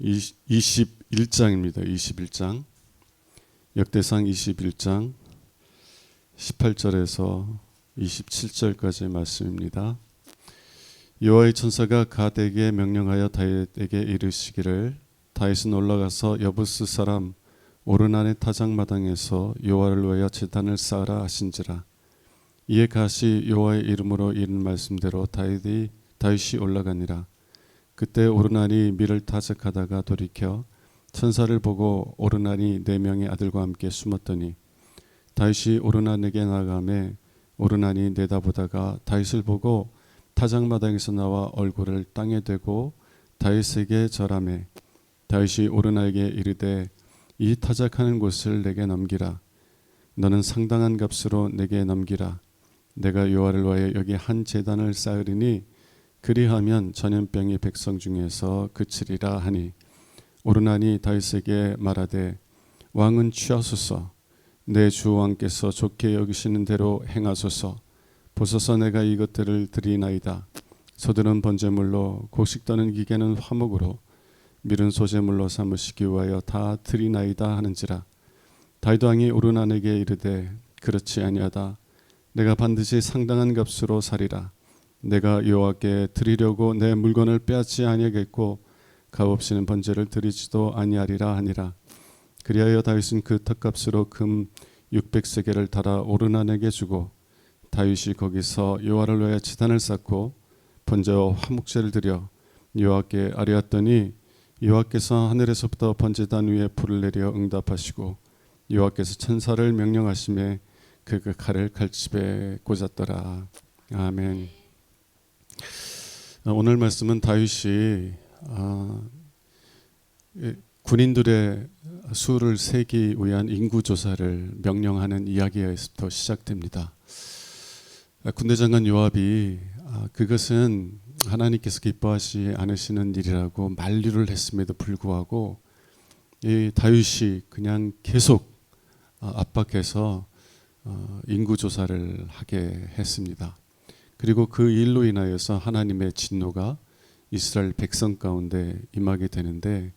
21장입니다. 21장. 역대상 21장 18절에서 27절까지의 말씀입니다. 여호와의 천사가 갓에게 명령하여 다윗에게 이르시기를 다윗은 올라가서 여부스 사람 오르난의 타작마당에서 여호와를 위하여 제단을 쌓으라 하신지라. 이에 갓이 여호와의 이름으로 이른 말씀대로 다윗이 올라가니라. 그때 오르난이 밀을 타작하다가 돌이켜 천사를 보고 오르난이 4명의 아들과 함께 숨었더니 다윗이 오르난에게 나아가매 오르난이 내다보다가 다윗을 보고 타작마당에서 나와 얼굴을 땅에 대고 다윗에게 절하매 다윗이 오르난에게 이르되 이 타작하는 곳을 내게 넘기라. 너는 상당한 값으로 내게 넘기라. 내가 여호와를 위하여 여기 한 제단을 쌓으리니 그리하면 전염병이 백성 중에서 그치리라 하니 오르난이 다윗에게 말하되 왕은 취하소서. 내 주 왕께서 좋게 여기시는 대로 행하소서. 보소서 내가 이것들을 드리나이다. 소들은 번제물로 곡식 떠는 기계는 화목으로 밀은 소제물로 삼으시기 위하여 다 드리나이다 하는지라. 다윗 왕이 오르난에게 이르되 그렇지 아니하다. 내가 반드시 상당한 값으로 사리라. 내가 여호와께 드리려고 내 물건을 빼앗지 아니하겠고 값없이는 번제를 드리지도 아니하리라 하니라. 그리하여 다윗은 그 턱값으로 금 600세겔을 달아 오르난에게 주고 다윗이 거기서 여호와를 위하여 제단을 쌓고 번제와 화목제를 드려 여호와께 아뢰었더니 여호와께서 하늘에서부터 번제단 위에 불을 내려 응답하시고 여호와께서 천사를 명령하심에 그 칼을 칼집에 꽂았더라. 아멘. 오늘 말씀은 다윗이 군인들의 수를 세기 위한 인구조사를 명령하는 이야기에서부터 시작됩니다. 군대 장관 요압이 그것은 하나님께서 기뻐하지 않으시는 일이라고 만류를 했음에도 불구하고 이 다윗이 그냥 계속 압박해서 인구조사를 하게 했습니다. 그리고 그 일로 인하여서 하나님의 진노가 이스라엘 백성 가운데 임하게 되는데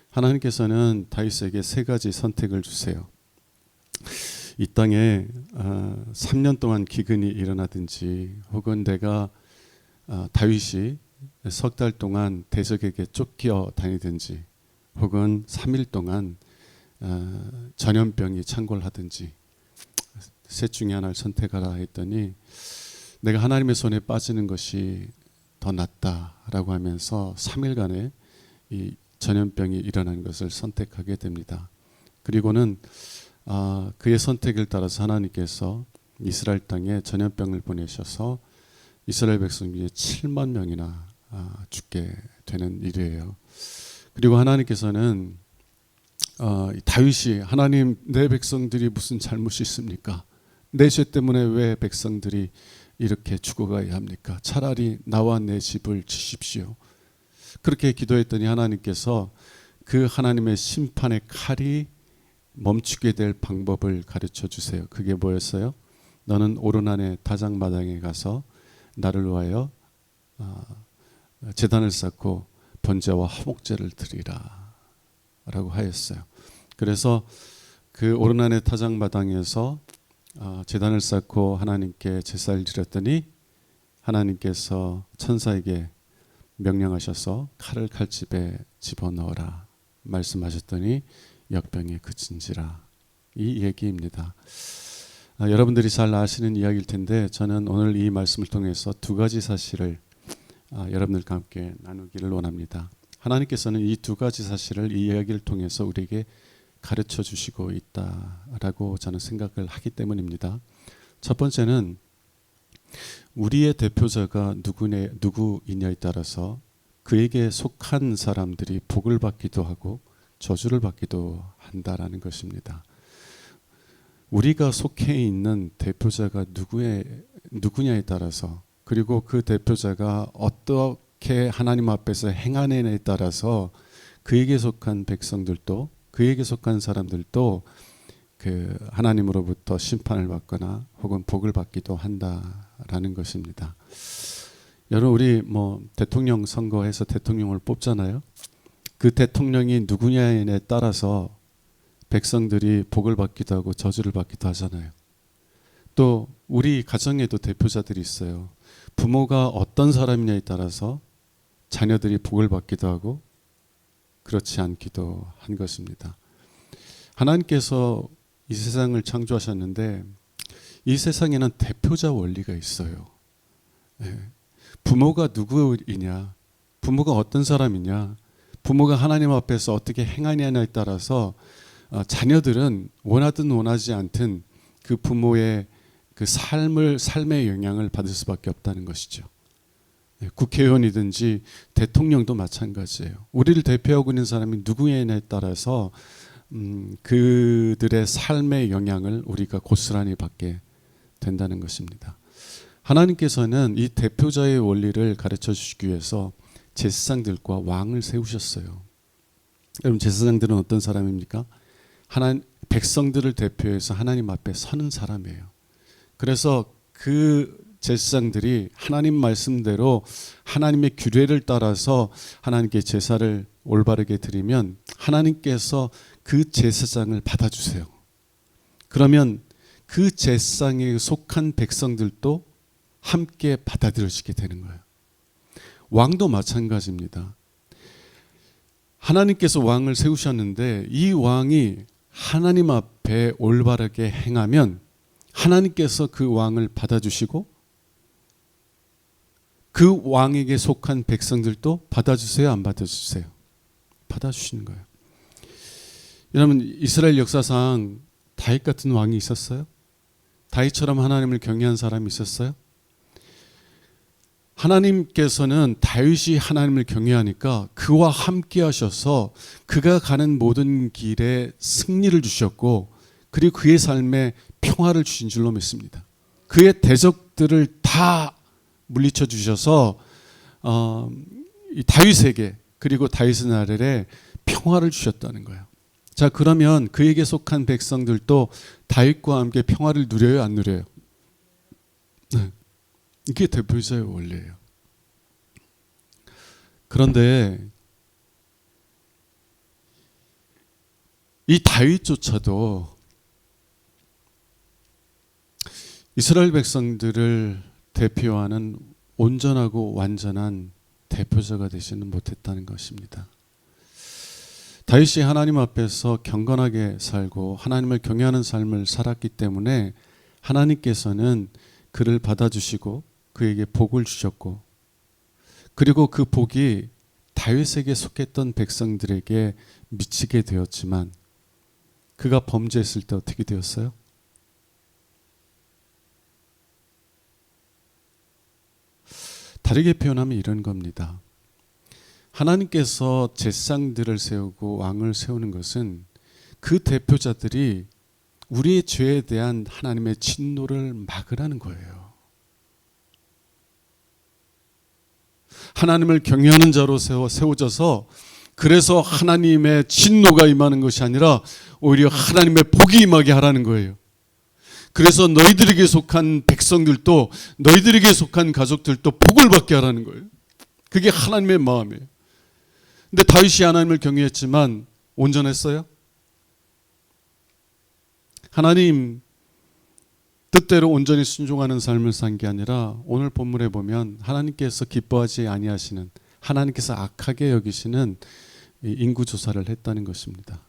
하나님께서는 다윗에게 3가지 선택을 주세요. 이 땅에 3년 동안 기근이 일어나든지 혹은 내가 다윗이 석 달 동안 대적에게 쫓겨 다니든지 혹은 3일 동안 전염병이 창궐하든지 셋 중에 하나를 선택하라 했더니 내가 하나님의 손에 빠지는 것이 더 낫다라고 하면서 3일간의 이 전염병이 일어나는 것을 선택하게 됩니다. 그리고는 그의 선택을 따라서 하나님께서 이스라엘 땅에 전염병을 보내셔서 이스라엘 백성 중에 7만 명이나 죽게 되는 일이에요. 그리고 하나님께서는 다윗이 하나님 내 백성들이 무슨 잘못이 있습니까? 내 죄 때문에 왜 백성들이 이렇게 죽어가야 합니까? 차라리 나와 내 집을 지십시오. 그렇게 기도했더니 하나님께서 그 하나님의 심판의 칼이 멈추게 될 방법을 가르쳐 주세요. 그게 뭐였어요? 너는 오르난의 타작마당에 가서 나를 위하여 제단을 쌓고 번제와 화목제를 드리라 라고 하였어요. 그래서 그 오르난의 타작마당에서 제단을 쌓고 하나님께 제사를 드렸더니 하나님께서 천사에게 명령하셔서 칼을 칼집에 집어넣어라 말씀하셨더니 역병이 그친지라. 이 얘기입니다. 여러분들이 잘 아시는 이야기일 텐데 저는 오늘 이 말씀을 통해서 2가지 사실을 여러분들과 함께 나누기를 원합니다. 하나님께서는 이 2가지 사실을 이 이야기를 통해서 우리에게 가르쳐 주시고 있다라고 저는 생각을 하기 때문입니다. 첫 번째는 우리의 대표자가 누구이냐에 따라서 그에게 속한 사람들이 복을 받기도 하고 저주를 받기도 한다라는 것입니다. 우리가 속해 있는 대표자가 누구냐에 따라서 그리고 그 대표자가 어떻게 하나님 앞에서 행하느냐에 따라서 그에게 속한 백성들도 그에게 속한 사람들도 그 하나님으로부터 심판을 받거나 혹은 복을 받기도 한다라는 것입니다. 여러분 우리 대통령 선거해서 대통령을 뽑잖아요. 그 대통령이 누구냐에 따라서 백성들이 복을 받기도 하고 저주를 받기도 하잖아요. 또 우리 가정에도 대표자들이 있어요. 부모가 어떤 사람이냐에 따라서 자녀들이 복을 받기도 하고 그렇지 않기도 한 것입니다. 하나님께서 이 세상을 창조하셨는데 이 세상에는 대표자 원리가 있어요. 부모가 누구이냐, 부모가 어떤 사람이냐, 부모가 하나님 앞에서 어떻게 행하냐에 따라서 자녀들은 원하든 원하지 않든 그 부모의 그 삶의 영향을 받을 수밖에 없다는 것이죠. 국회의원이든지 대통령도 마찬가지예요. 우리를 대표하고 있는 사람이 누구냐에 따라서 그들의 삶의 영향을 우리가 고스란히 받게 된다는 것입니다. 하나님께서는 이 대표자의 원리를 가르쳐 주시기 위해서 제사장들과 왕을 세우셨어요. 여러분, 제사장들은 어떤 사람입니까? 백성들을 대표해서 하나님 앞에 서는 사람이에요. 그래서 그 제사장들이 하나님 말씀대로 하나님의 규례를 따라서 하나님께 제사를 올바르게 드리면 하나님께서 그 제사장을 받아주세요. 그러면 그 제사장에 속한 백성들도 함께 받아들여지게 되는 거예요. 왕도 마찬가지입니다. 하나님께서 왕을 세우셨는데 이 왕이 하나님 앞에 올바르게 행하면 하나님께서 그 왕을 받아주시고 그 왕에게 속한 백성들도 받아주세요, 안 받아주세요? 받아주시는 거예요. 여러분, 이스라엘 역사상 다윗 같은 왕이 있었어요? 다윗처럼 하나님을 경외한 사람이 있었어요? 하나님께서는 다윗이 하나님을 경외하니까 그와 함께 하셔서 그가 가는 모든 길에 승리를 주셨고 그리고 그의 삶에 평화를 주신 줄로 믿습니다. 그의 대적들을 다 물리쳐 주셔서 이 다윗에게 그리고 다윗의 나라에 평화를 주셨다는 거예요. 자, 그러면 그에게 속한 백성들도 다윗과 함께 평화를 누려요, 안 누려요? 네. 이게 대표자의 원리예요. 그런데 이 다윗조차도 이스라엘 백성들을 대표하는 온전하고 완전한 대표자가 되지는 못했다는 것입니다. 다윗이 하나님 앞에서 경건하게 살고 하나님을 경외하는 삶을 살았기 때문에 하나님께서는 그를 받아주시고 그에게 복을 주셨고 그리고 그 복이 다윗에게 속했던 백성들에게 미치게 되었지만 그가 범죄했을 때 어떻게 되었어요? 다르게 표현하면 이런 겁니다. 하나님께서 제사장들을 세우고 왕을 세우는 것은 그 대표자들이 우리의 죄에 대한 하나님의 진노를 막으라는 거예요. 하나님을 경외하는 자로 세워져서 그래서 하나님의 진노가 임하는 것이 아니라 오히려 하나님의 복이 임하게 하라는 거예요. 그래서 너희들에게 속한 백성들도 너희들에게 속한 가족들도 복을 받게 하라는 거예요. 그게 하나님의 마음이에요. 근데 다윗이 하나님을 경외했지만 온전했어요? 하나님 뜻대로 온전히 순종하는 삶을 산 게 아니라 오늘 본문에 보면 하나님께서 기뻐하지 아니하시는, 하나님께서 악하게 여기시는 인구조사를 했다는 것입니다.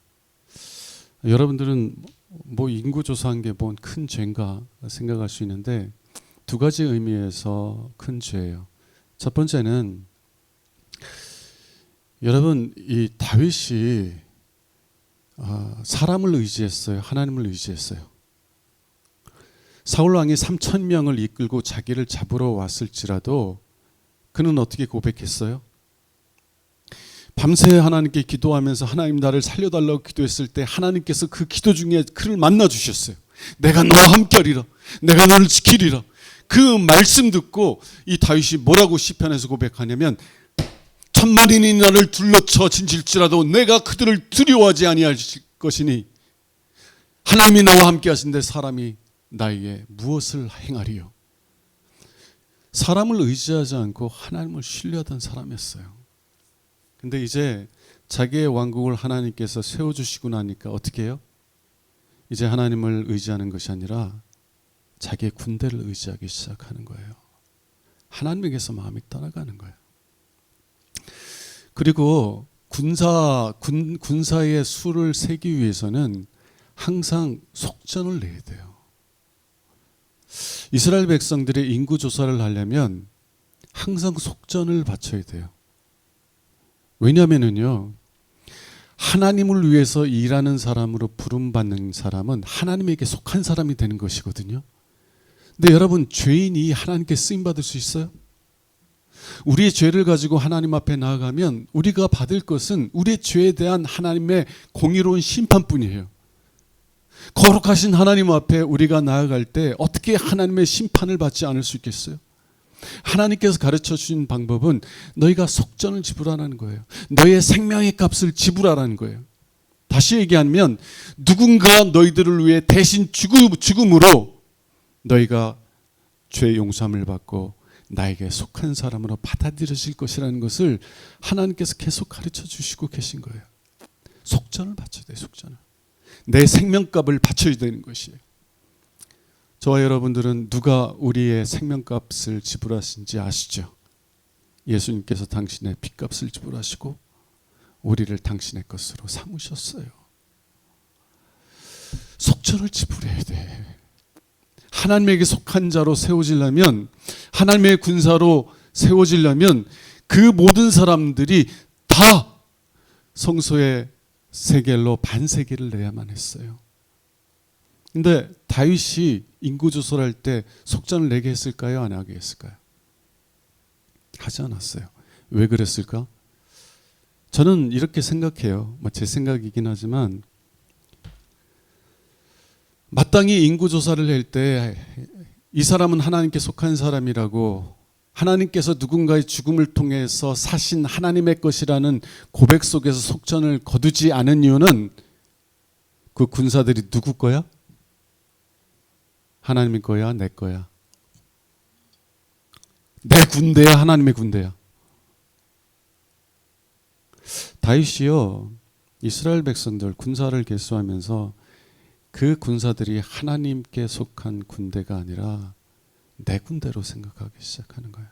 여러분들은 뭐 인구조사한 게 뭔 큰 죄인가 생각할 수 있는데 두 가지 의미에서 큰 죄예요. 첫 번째는 여러분, 이 다윗이 사람을 의지했어요? 하나님을 의지했어요? 사울 왕이 3,000명을 이끌고 자기를 잡으러 왔을지라도 그는 어떻게 고백했어요? 밤새 하나님께 기도하면서 하나님 나를 살려달라고 기도했을 때 하나님께서 그 기도 중에 그를 만나 주셨어요. 내가 너와 함께하리라. 내가 너를 지키리라. 그 말씀 듣고 이 다윗이 뭐라고 시편에서 고백하냐면, 천만인이 나를 둘러쳐 진칠지라도 내가 그들을 두려워하지 아니할 것이니 하나님이 나와 함께 하신데 사람이 나에게 무엇을 행하리요. 사람을 의지하지 않고 하나님을 신뢰하던 사람이었어요. 근데 이제 자기의 왕국을 하나님께서 세워주시고 나니까 어떻게 해요? 이제 하나님을 의지하는 것이 아니라 자기의 군대를 의지하기 시작하는 거예요. 하나님에게서 마음이 떠나가는 거예요. 그리고 군사의 수를 세기 위해서는 항상 속전을 내야 돼요. 이스라엘 백성들의 인구 조사를 하려면 항상 속전을 바쳐야 돼요. 왜냐하면요, 하나님을 위해서 일하는 사람으로 부름받는 사람은 하나님에게 속한 사람이 되는 것이거든요. 근데 여러분, 죄인이 하나님께 쓰임받을 수 있어요? 우리의 죄를 가지고 하나님 앞에 나아가면 우리가 받을 것은 우리의 죄에 대한 하나님의 공의로운 심판뿐이에요. 거룩하신 하나님 앞에 우리가 나아갈 때 어떻게 하나님의 심판을 받지 않을 수 있겠어요? 하나님께서 가르쳐 주신 방법은 너희가 속전을 지불하라는 거예요. 너희의 생명의 값을 지불하라는 거예요. 다시 얘기하면 누군가 너희들을 위해 대신 죽음으로 너희가 죄 용서함을 받고 나에게 속한 사람으로 받아들여질 것이라는 것을 하나님께서 계속 가르쳐 주시고 계신 거예요. 속전을 바쳐야 돼요. 속전을. 내 생명값을 바쳐야 되는 것이에요. 저와 여러분들은 누가 우리의 생명값을 지불하신지 아시죠? 예수님께서 당신의 핏값을 지불하시고 우리를 당신의 것으로 삼으셨어요. 속전을 지불해야 돼. 하나님에게 속한 자로 세워지려면, 하나님의 군사로 세워지려면 그 모든 사람들이 다 성소의 세겔로 반세겔을 내야만 했어요. 근데 다윗이 인구조사를 할 때 속전을 내게 했을까요? 안 하게 했을까요? 하지 않았어요. 왜 그랬을까? 저는 이렇게 생각해요. 제 생각이긴 하지만 마땅히 인구조사를 할 때 이 사람은 하나님께 속한 사람이라고, 하나님께서 누군가의 죽음을 통해서 사신 하나님의 것이라는 고백 속에서 속전을 거두지 않은 이유는 그 군사들이 누구 거야? 하나님의 거야? 내 거야? 내 군대야? 하나님의 군대야? 다윗이요, 이스라엘 백성들 군사를 계수하면서 그 군사들이 하나님께 속한 군대가 아니라 내 군대로 생각하기 시작하는 거예요.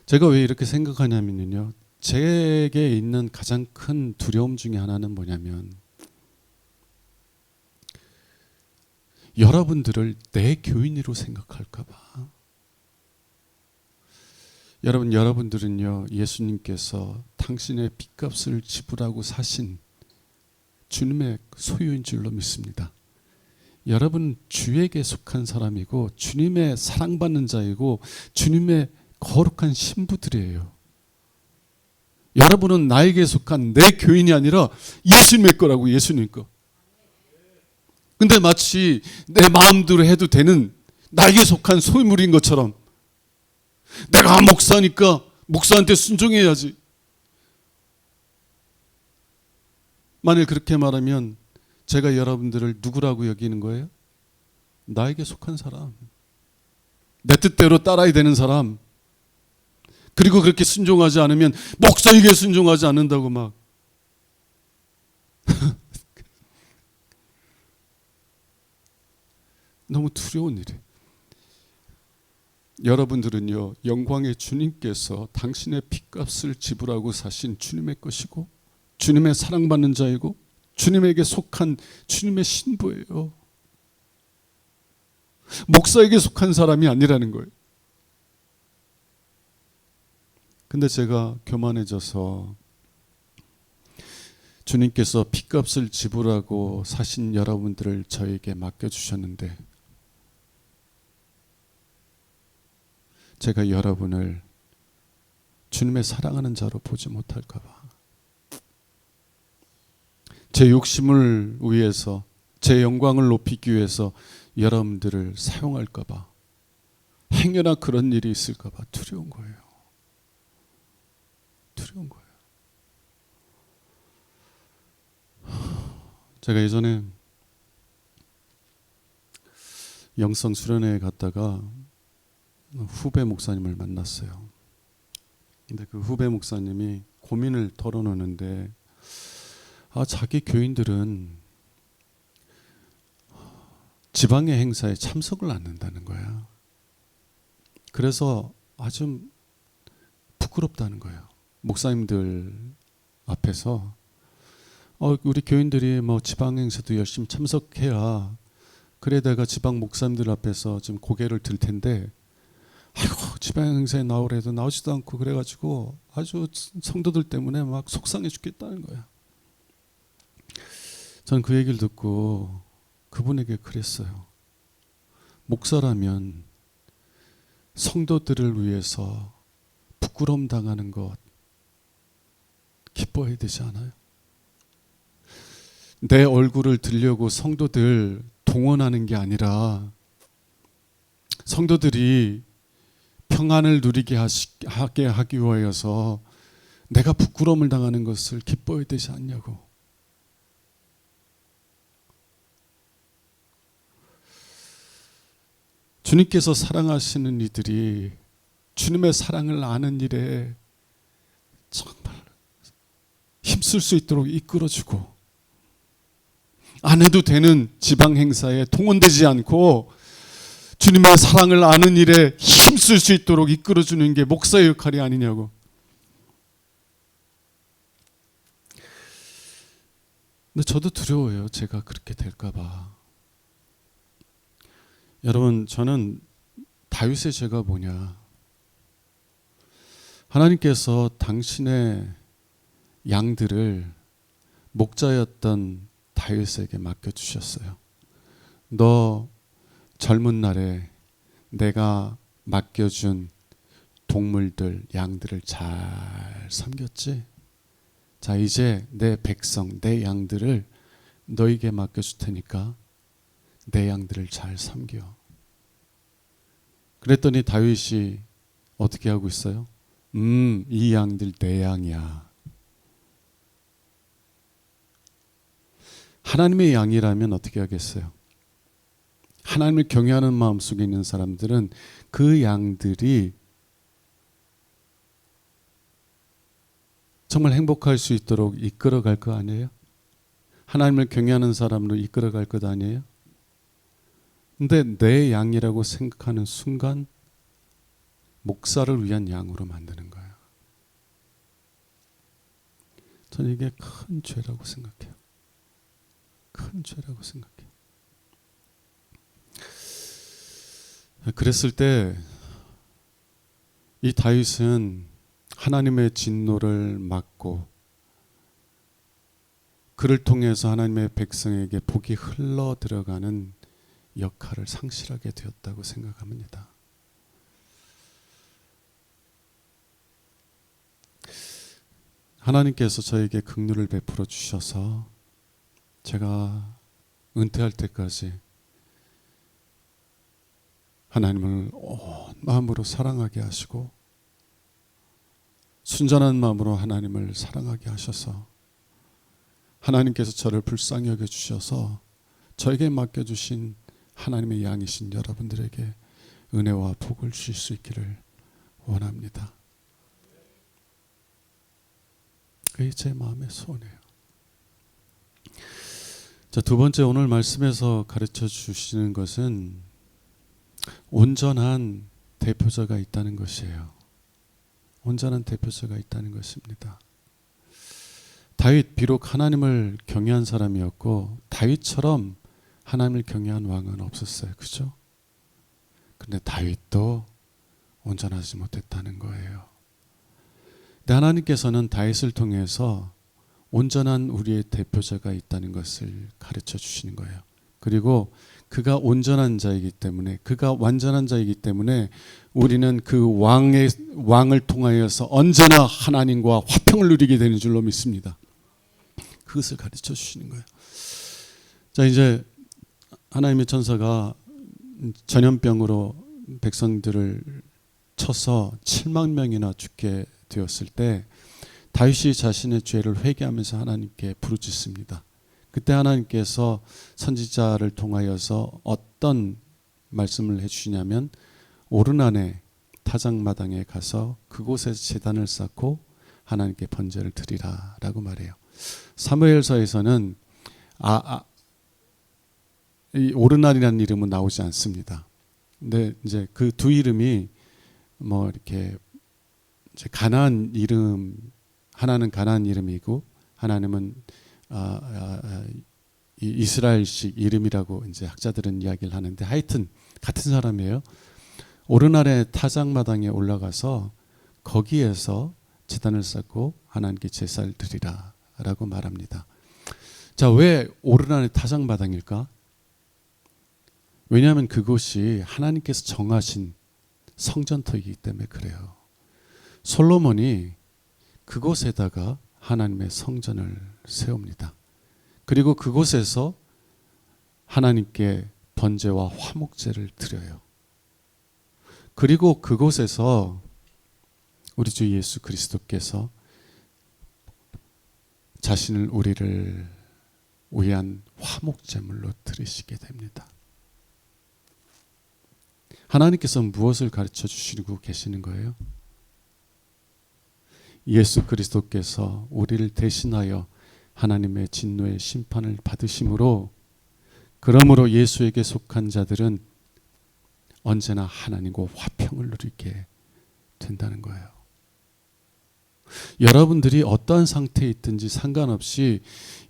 제가 왜 이렇게 생각하냐면요, 제게 있는 가장 큰 두려움 중에 하나는 뭐냐면 여러분들을 내 교인으로 생각할까 봐. 여러분들은요, 예수님께서 당신의 핏값을 지불하고 사신 주님의 소유인 줄로 믿습니다. 여러분 주에게 속한 사람이고 주님의 사랑받는 자이고 주님의 거룩한 신부들이에요. 여러분은 나에게 속한 내 교인이 아니라 예수님의 거라고, 예수님 거. 근데 마치 내 마음대로 해도 되는 나에게 속한 소유물인 것처럼, 내가 목사니까 목사한테 순종해야지. 만일 그렇게 말하면 제가 여러분들을 누구라고 여기는 거예요? 나에게 속한 사람, 내 뜻대로 따라야 되는 사람. 그리고 그렇게 순종하지 않으면 목사에게 순종하지 않는다고 막 너무 두려운 일이에요. 여러분들은요, 영광의 주님께서 당신의 핏값을 지불하고 사신 주님의 것이고 주님의 사랑받는 자이고 주님에게 속한 주님의 신부예요. 목사에게 속한 사람이 아니라는 거예요. 근데 제가 교만해져서 주님께서 핏값을 지불하고 사신 여러분들을 저에게 맡겨주셨는데 제가 여러분을 주님의 사랑하는 자로 보지 못할까 봐, 제 욕심을 위해서, 제 영광을 높이기 위해서 여러분들을 사용할까 봐, 행여나 그런 일이 있을까 봐 두려운 거예요. 두려운 거예요. 제가 예전에 영성 수련회에 갔다가 후배 목사님을 만났어요. 근데 그 후배 목사님이 고민을 털어놓는데 자기 교인들은 지방의 행사에 참석을 안 한다는 거야. 그래서 아주 부끄럽다는 거예요. 목사님들 앞에서 우리 교인들이 뭐 지방 행사도 열심히 참석해야 그래 내가 지방 목사님들 앞에서 지금 고개를 들 텐데 아이고 지방 행사에 나오래도 나오지도 않고 그래가지고 아주 성도들 때문에 막 속상해 죽겠다는 거야. 전 그 얘기를 듣고 그분에게 그랬어요. 목사라면 성도들을 위해서 부끄러움 당하는 것 기뻐해야 되지 않아요? 내 얼굴을 들려고 성도들 동원하는 게 아니라 성도들이 평안을 누리게 하기 위하여서 내가 부끄러움을 당하는 것을 기뻐해야 되지 않냐고. 주님께서 사랑하시는 이들이 주님의 사랑을 아는 일에 정말 힘쓸 수 있도록 이끌어주고 안 해도 되는 지방 행사에 동원되지 않고 주님의 사랑을 아는 일에 힘쓸 수 있도록 이끌어주는 게 목사의 역할이 아니냐고. 근데 저도 두려워요. 제가 그렇게 될까 봐. 여러분, 저는 다윗의 죄가 뭐냐? 하나님께서 당신의 양들을 목자였던 다윗에게 맡겨주셨어요. 너 젊은 날에 내가 맡겨준 동물들, 양들을 잘 섬겼지? 자, 이제 내 백성, 내 양들을 너에게 맡겨줄 테니까 내 양들을 잘 섬겨. 그랬더니 다윗이 어떻게 하고 있어요? 이 양들 내 양이야. 하나님의 양이라면 어떻게 하겠어요? 하나님을 경외하는 마음속에 있는 사람들은 그 양들이 정말 행복할 수 있도록 이끌어갈 거 아니에요? 하나님을 경외하는 사람으로 이끌어갈 것 아니에요? 근데 내 양이라고 생각하는 순간 목사를 위한 양으로 만드는 거예요. 저는 이게 큰 죄라고 생각해요. 큰 죄라고 생각해요. 그랬을 때 이 다윗은 하나님의 진노를 막고 그를 통해서 하나님의 백성에게 복이 흘러 들어가는 역할을 상실하게 되었다고 생각합니다. 하나님께서 저에게 긍휼을 베풀어 주셔서 제가 은퇴할 때까지 하나님을 온 마음으로 사랑하게 하시고 순전한 마음으로 하나님을 사랑하게 하셔서 하나님께서 저를 불쌍히 여겨 주셔서 저에게 맡겨주신 하나님의 양이신 여러분들에게 은혜와 복을 주실 수 있기를 원합니다. 그게 제 마음의 소원이에요. 자, 두 번째, 오늘 말씀에서 가르쳐 주시는 것은 온전한 대표자가 있다는 것이에요. 온전한 대표자가 있다는 것입니다. 다윗 비록 하나님을 경외한 사람이었고 다윗처럼 하나님을 경외한 왕은 없었어요. 그죠? 근데 다윗도 온전하지 못했다는 거예요. 근데 하나님께서는 다윗을 통해서 온전한 우리의 대표자가 있다는 것을 가르쳐 주시는 거예요. 그리고 그가 온전한 자이기 때문에, 그가 완전한 자이기 때문에 우리는 그 왕을 통하여서 언제나 하나님과 화평을 누리게 되는 줄로 믿습니다. 그것을 가르쳐 주시는 거예요. 자, 이제 하나님의 천사가 전염병으로 백성들을 쳐서 7만 명이나 죽게 되었을 때 다윗이 자신의 죄를 회개하면서 하나님께 부르짖습니다. 그때 하나님께서 선지자를 통하여서 어떤 말씀을 해주시냐면 오르난에 타작마당에 가서 그곳에 제단을 쌓고 하나님께 번제를 드리라라고 말해요. 사무엘서에서는 이 오르날이라는 이름은 나오지 않습니다. 근데 이제 그 두 이름이 뭐 이렇게 이제 가나안 이름, 하나는 가나안 이름이고 하나는 이스라엘식 이름이라고 이제 학자들은 이야기를 하는데, 하여튼 같은 사람이에요. 오르날의 타작마당에 올라가서 거기에서 제단을 쌓고 하나님께 제사를 드리라라고 말합니다. 자, 왜 오르날의 타작마당일까? 왜냐하면 그곳이 하나님께서 정하신 성전터이기 때문에 그래요. 솔로몬이 그곳에다가 하나님의 성전을 세웁니다. 그리고 그곳에서 하나님께 번제와 화목제를 드려요. 그리고 그곳에서 우리 주 예수 그리스도께서 자신을 우리를 위한 화목제물로 드리시게 됩니다. 하나님께서 무엇을 가르쳐 주시고 계시는 거예요? 예수 그리스도께서 우리를 대신하여 하나님의 진노의 심판을 받으심으로, 그러므로 예수에게 속한 자들은 언제나 하나님과 화평을 누리게 된다는 거예요. 여러분들이 어떠한 상태에 있든지 상관없이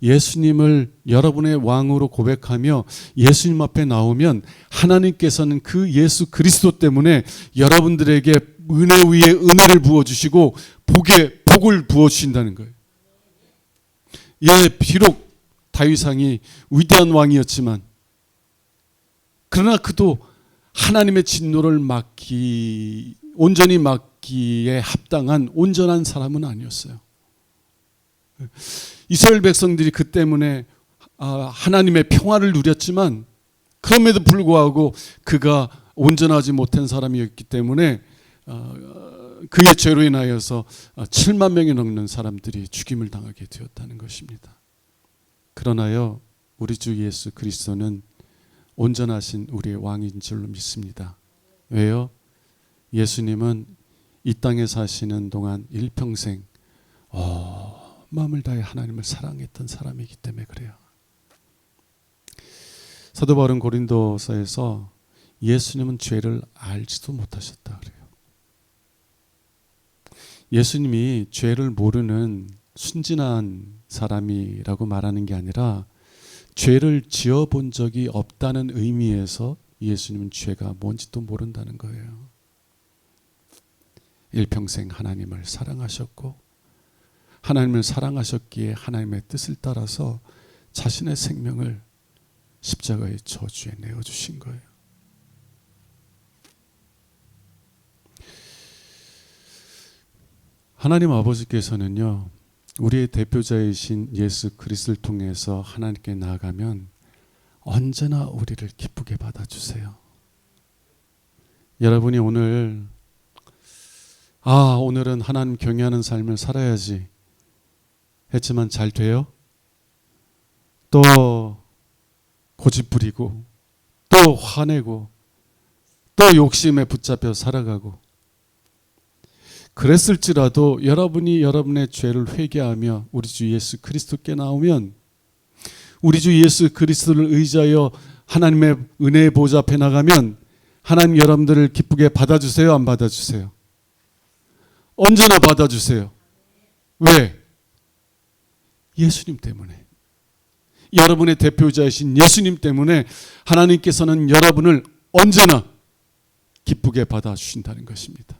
예수님을 여러분의 왕으로 고백하며 예수님 앞에 나오면 하나님께서는 그 예수 그리스도 때문에 여러분들에게 은혜 위에 은혜를 부어주시고 복에 복을 부어주신다는 거예요. 예, 비록 다윗왕이 위대한 왕이었지만 그러나 그도 하나님의 진노를 온전히 막기에 합당한 온전한 사람은 아니었어요. 이스라엘 백성들이 그 때문에 하나님의 평화를 누렸지만 그럼에도 불구하고 그가 온전하지 못한 사람이었기 때문에 그의 죄로 인하여서 7만 명이 넘는 사람들이 죽임을 당하게 되었다는 것입니다. 그러나요, 우리 주 예수 그리스도는 온전하신 우리의 왕인 줄로 믿습니다. 왜요? 예수님은 이 땅에 사시는 동안 일평생 마음을 다해 하나님을 사랑했던 사람이기 때문에 그래요. 사도 바울은 고린도서에서 예수님은 죄를 알지도 못하셨다 그래요. 예수님이 죄를 모르는 순진한 사람이라고 말하는 게 아니라 죄를 지어본 적이 없다는 의미에서 예수님은 죄가 뭔지도 모른다는 거예요. 일평생 하나님을 사랑하셨고 하나님을 사랑하셨기에 하나님의 뜻을 따라서 자신의 생명을 십자가의 저주에 내어주신 거예요. 하나님 아버지께서는요, 우리의 대표자이신 예수 그리스도를 통해서 하나님께 나아가면 언제나 우리를 기쁘게 받아주세요. 여러분이 오늘은 하나님 경외하는 삶을 살아야지 했지만 잘 돼요? 또 고집부리고 또 화내고 또 욕심에 붙잡혀 살아가고, 그랬을지라도 여러분이 여러분의 죄를 회개하며 우리 주 예수 그리스도께 나오면 우리 주 예수 그리스도를 의지하여 하나님의 은혜의 보좌 앞에 나가면 하나님 여러분들을 기쁘게 받아주세요? 안 받아주세요? 언제나 받아주세요. 왜? 예수님 때문에. 여러분의 대표자이신 예수님 때문에 하나님께서는 여러분을 언제나 기쁘게 받아주신다는 것입니다.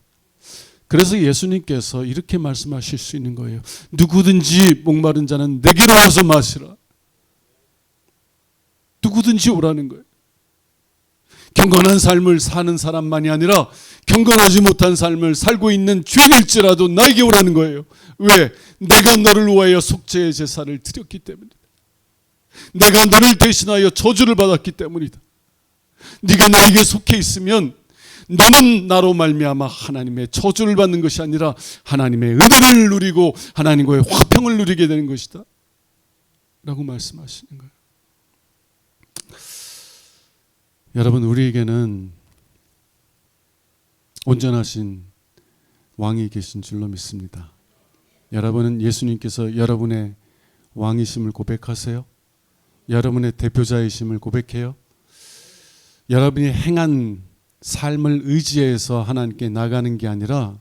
그래서 예수님께서 이렇게 말씀하실 수 있는 거예요. 누구든지 목마른 자는 내게로 와서 마시라. 누구든지 오라는 거예요. 경건한 삶을 사는 사람만이 아니라 경건하지 못한 삶을 살고 있는 죄인일지라도 나에게 오라는 거예요. 왜? 내가 너를 위하여 속죄의 제사를 드렸기 때문이다. 내가 너를 대신하여 저주를 받았기 때문이다. 네가 나에게 속해 있으면 너는 나로 말미암아 하나님의 저주를 받는 것이 아니라 하나님의 은혜를 누리고 하나님과의 화평을 누리게 되는 것이다 라고 말씀하시는 거예요. 여러분, 우리에게는 온전하신 왕이 계신 줄로 믿습니다. 여러분은 예수님께서 여러분의 왕이심을 고백하세요? 여러분의 대표자이심을 고백해요? 여러분이 행한 삶을 의지해서 하나님께 나가는 게 아니라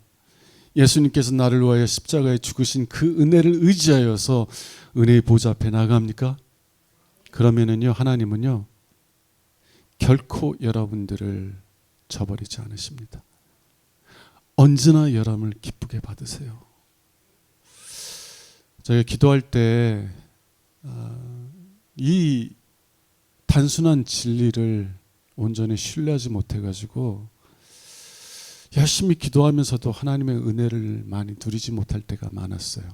예수님께서 나를 위하여 십자가에 죽으신 그 은혜를 의지하여서 은혜의 보좌 앞에 나갑니까? 그러면은요, 하나님은요 결코 여러분들을 저버리지 않으십니다. 언제나 여러분을 기쁘게 받으세요. 저희가 기도할 때 이 단순한 진리를 온전히 신뢰하지 못해가지고 열심히 기도하면서도 하나님의 은혜를 많이 누리지 못할 때가 많았어요.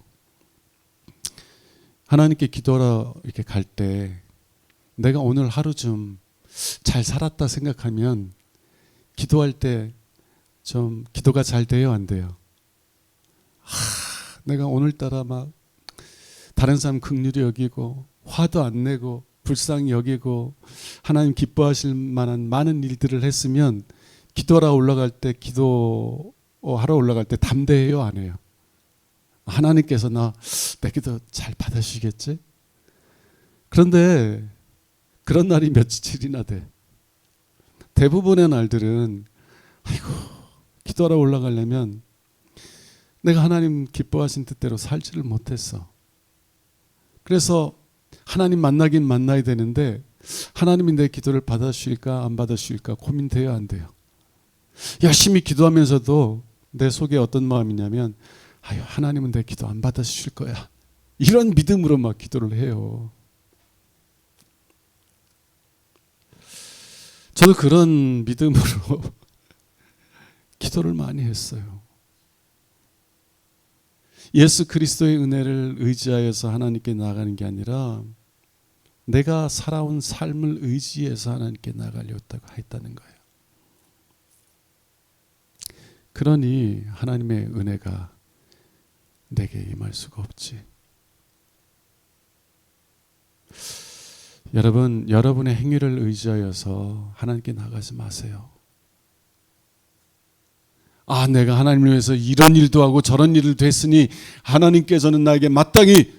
하나님께 기도하러 이렇게 갈 때 내가 오늘 하루 좀 잘 살았다 생각하면 기도할 때 좀 기도가 잘 돼요, 안 돼요? 내가 오늘따라 막 다른 사람 긍휼히 여기고 화도 안 내고 불쌍히 여기고 하나님 기뻐하실 만한 많은 일들을 했으면 기도하러 올라갈 때 담대해요, 안 해요? 하나님께서 내 기도 잘 받아주시겠지? 그런데 그런 날이 며칠이나 돼. 대부분의 날들은 아이고 기도하러 올라가려면 내가 하나님 기뻐하신 뜻대로 살지를 못했어. 그래서 하나님 만나긴 만나야 되는데 하나님이 내 기도를 받아주실까 안 받아주실까 고민돼요, 안 돼요? 열심히 기도하면서도 내 속에 어떤 마음이냐면 하나님은 내 기도 안 받아주실 거야. 이런 믿음으로 막 기도를 해요. 저도 그런 믿음으로 기도를 많이 했어요. 예수 그리스도의 은혜를 의지하여서 하나님께 나가는 게 아니라 내가 살아온 삶을 의지해서 하나님께 나가려고 했다는 거예요. 그러니 하나님의 은혜가 내게 임할 수가 없지. 여러분, 여러분의 행위를 의지하여서 하나님께 나가지 마세요. 내가 하나님을 위해서 이런 일도 하고 저런 일을 했으니 하나님께서는 나에게 마땅히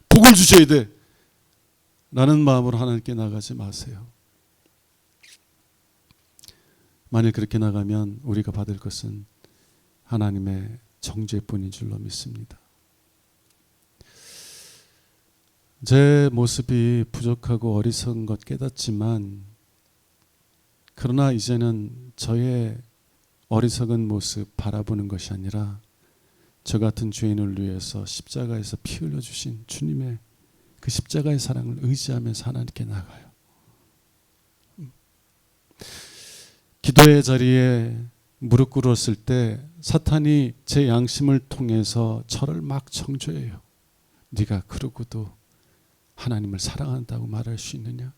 복을 주셔야 돼 라는 마음으로 하나님께 나가지 마세요. 만일 그렇게 나가면 우리가 받을 것은 하나님의 정죄뿐인 줄로 믿습니다. 제 모습이 부족하고 어리석은 것 깨닫지만 그러나 이제는 저의 어리석은 모습 바라보는 것이 아니라 저 같은 죄인을 위해서 십자가에서 피 흘려주신 주님의 그 십자가의 사랑을 의지하면서 하나님께 나가요. 기도의 자리에 무릎 꿇었을 때 사탄이 제 양심을 통해서 저를 막 정죄해요. 네가 그러고도 하나님을 사랑한다고 말할 수 있느냐?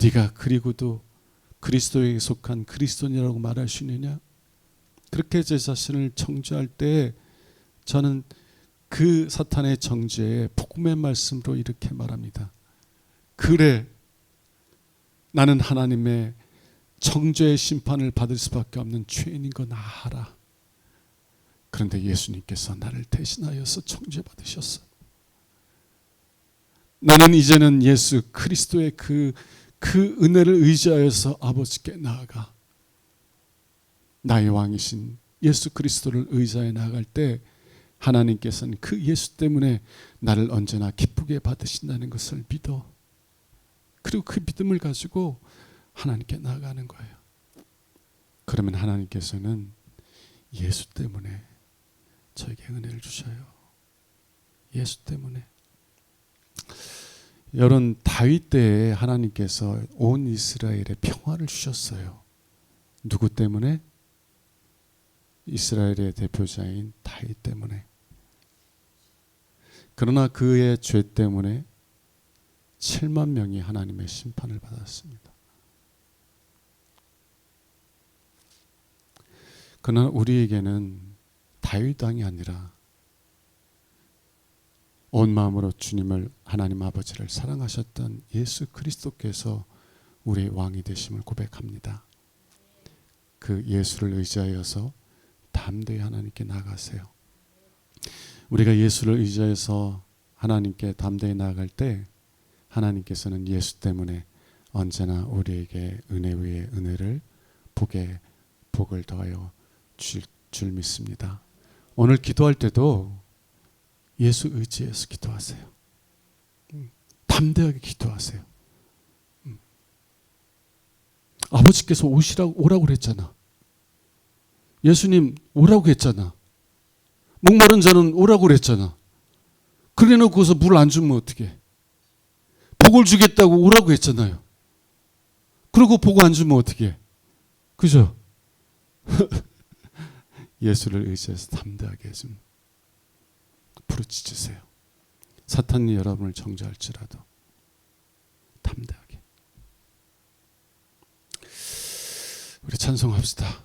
네가 그리고도 그리스도에게 속한 그리스도인이라고 말할 수 있느냐? 그렇게 제 자신을 정죄할 때 저는 그 사탄의 정죄에 복음의 말씀으로 이렇게 말합니다. 그래, 나는 하나님의 정죄의 심판을 받을 수밖에 없는 죄인인 거 나 알아. 그런데 예수님께서 나를 대신하여서 정죄받으셨어. 나는 이제는 예수 그리스도의 그 은혜를 의지하여서 아버지께 나아가 나의 왕이신 예수 그리스도를 의지하여 나아갈 때 하나님께서는 그 예수 때문에 나를 언제나 기쁘게 받으신다는 것을 믿어. 그리고 그 믿음을 가지고 하나님께 나아가는 거예요. 그러면 하나님께서는 예수 때문에 저에게 은혜를 주셔요. 예수 때문에. 여러분, 다윗 때에 하나님께서 온 이스라엘에 평화를 주셨어요. 누구 때문에? 이스라엘의 대표자인 다윗 때문에. 그러나 그의 죄 때문에 7만 명이 하나님의 심판을 받았습니다. 그러나 우리에게는 다윗 왕이 아니라 온 마음으로 주님을 하나님 아버지를 사랑하셨던 예수 그리스도께서 우리의 왕이 되심을 고백합니다. 그 예수를 의지하여서 담대히 하나님께 나아가세요. 우리가 예수를 의지해서 하나님께 담대히 나아갈 때 하나님께서는 예수 때문에 언제나 우리에게 은혜 위에 은혜를 복을 더하여 줄 믿습니다. 오늘 기도할 때도 예수 의지해서 기도하세요. 담대하게 기도하세요. 아버지께서 오라고 그랬잖아. 예수님 오라고 했잖아. 목마른 자는 오라고 그랬잖아. 그래 놓고서 물 안 주면 어떡해. 복을 주겠다고 오라고 했잖아요. 그리고 복 안 주면 어떡해. 그죠? 예수를 의지해서 담대하게 좀 부르짖으세요. 사탄이 여러분을 정죄할지라도 담대하게. 우리 찬송합시다.